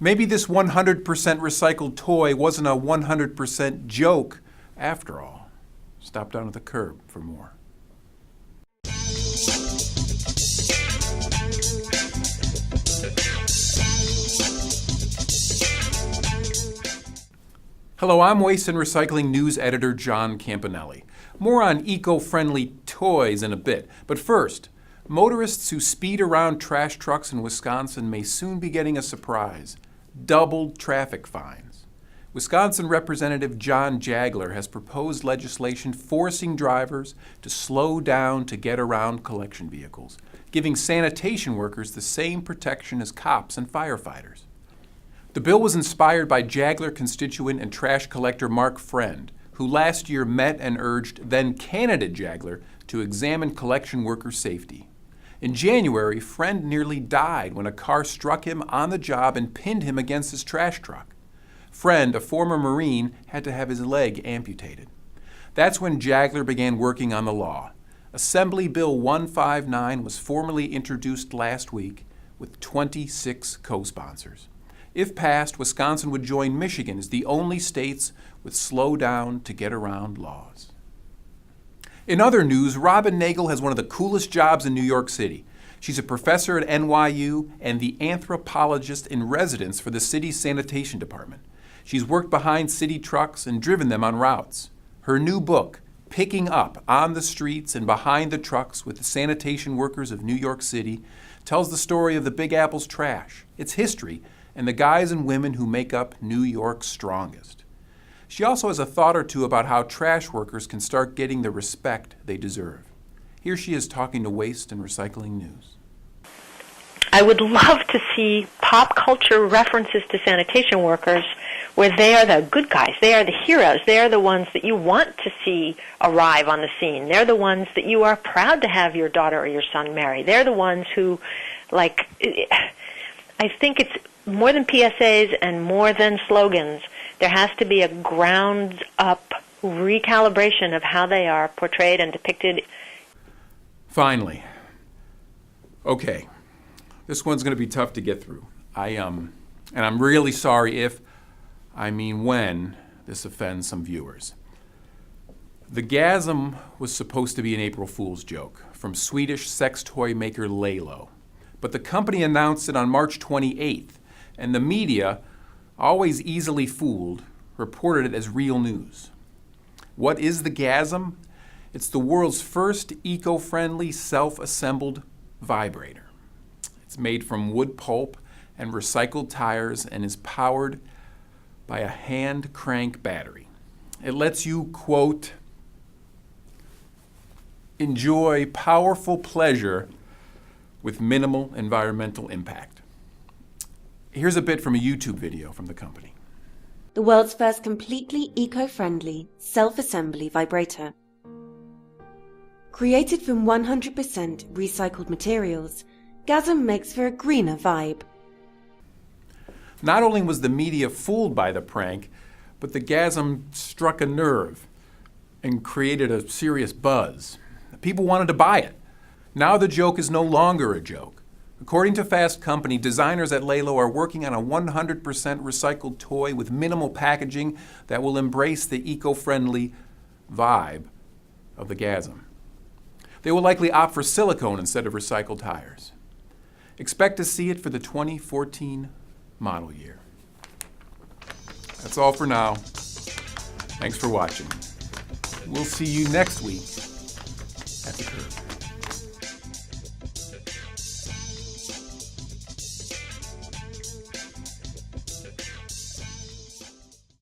Maybe this 100% recycled toy wasn't a 100% joke after all. Stop down at the curb for more. Hello, I'm Waste and Recycling News Editor John Campanelli. More on eco-friendly toys in a bit. But first, motorists who speed around trash trucks in Wisconsin may soon be getting a surprise: doubled traffic fines. Wisconsin Representative John Jagler has proposed legislation forcing drivers to slow down to get around collection vehicles, giving sanitation workers the same protection as cops and firefighters. The bill was inspired by Jagler constituent and trash collector Mark Friend, who last year met and urged then-candidate Jagler to examine collection worker safety. In January, Friend nearly died when a car struck him on the job and pinned him against his trash truck. Friend, a former Marine, had to have his leg amputated. That's when Jagler began working on the law. Assembly Bill 159 was formally introduced last week with 26 co-sponsors. If passed, Wisconsin would join Michigan as the only states with slow down to get around laws. In other news, Robin Nagel has one of the coolest jobs in New York City. She's a professor at NYU and the anthropologist in residence for the city's sanitation department. She's worked behind city trucks and driven them on routes. Her new book, Picking Up on the Streets and Behind the Trucks with the Sanitation Workers of New York City, tells the story of the Big Apple's trash, its history, and the guys and women who make up New York's strongest. She also has a thought or two about how trash workers can start getting the respect they deserve. Here she is talking to Waste and Recycling News. I would love to see pop culture references to sanitation workers where they are the good guys, they are the heroes, they are the ones that you want to see arrive on the scene. They're the ones that you are proud to have your daughter or your son marry. They're the ones who, I think it's more than PSAs and more than slogans. There has to be a ground-up recalibration of how they are portrayed and depicted. Finally. Okay. This one's going to be tough to get through. And I'm really sorry when this offends some viewers. The gasm was supposed to be an April Fool's joke from Swedish sex toy maker Lalo. But the company announced it on March 28th, and the media, always easily fooled, reported it as real news. What is the gasm? It's the world's first eco-friendly, self-assembled vibrator. It's made from wood pulp and recycled tires and is powered by a hand crank battery. It lets you, quote, enjoy powerful pleasure with minimal environmental impact. Here's a bit from a YouTube video from the company. The world's first completely eco-friendly, self-assembly vibrator. Created from 100% recycled materials, Gasm makes for a greener vibe. Not only was the media fooled by the prank, but the Gasm struck a nerve and created a serious buzz. People wanted to buy it. Now the joke is no longer a joke. According to Fast Company, designers at Lalo are working on a 100% recycled toy with minimal packaging that will embrace the eco-friendly vibe of the Gasm. They will likely opt for silicone instead of recycled tires. Expect to see it for the 2014 model year. That's all for now. Thanks for watching. We'll see you next week at the curb.